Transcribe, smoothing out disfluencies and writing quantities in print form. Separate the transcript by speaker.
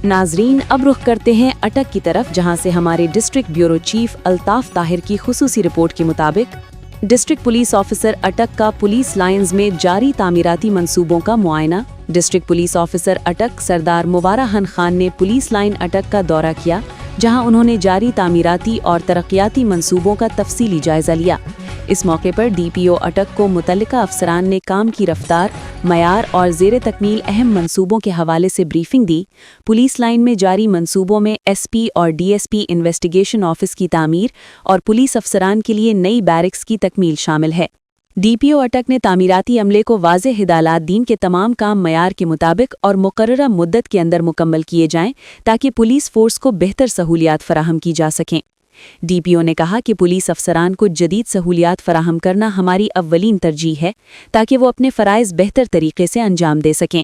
Speaker 1: ناظرین اب رخ کرتے ہیں اٹک کی طرف، جہاں سے ہمارے district bureau chief Altaf Tahir کی خصوصی رپورٹ کے مطابق ڈسٹرکٹ پولیس آفیسر اٹک کا پولیس لائنز میں جاری تعمیراتی منصوبوں کا معائنہ۔ ڈسٹرکٹ پولیس آفیسر اٹک سردار مبارہن خان نے پولیس لائن اٹک کا دورہ کیا، جہاں انہوں نے جاری تعمیراتی اور ترقیاتی منصوبوں کا تفصیلی جائزہ لیا۔ اس موقع پر ڈی پی او اٹک کو متعلقہ افسران نے کام کی رفتار، معیار اور زیر تکمیل اہم منصوبوں کے حوالے سے بریفنگ دی۔ پولیس لائن میں جاری منصوبوں میں ایس پی اور D S P investigation office کی تعمیر اور پولیس افسران کے لیے نئی بیرکس کی تکمیل شامل ہے۔ ڈی پی او اٹک نے تعمیراتی عملے کو واضح ہدایات دیں کہ تمام کام معیار کے مطابق اور مقررہ مدت کے اندر مکمل کیے جائیں تاکہ پولیس فورس کو بہتر سہولیات فراہم کی جا سکیں۔ ڈی پی او نے کہا کہ پولیس افسران کو جدید سہولیات فراہم کرنا ہماری اولین ترجیح ہے تاکہ وہ اپنے فرائض بہتر طریقے سے انجام دے سکیں۔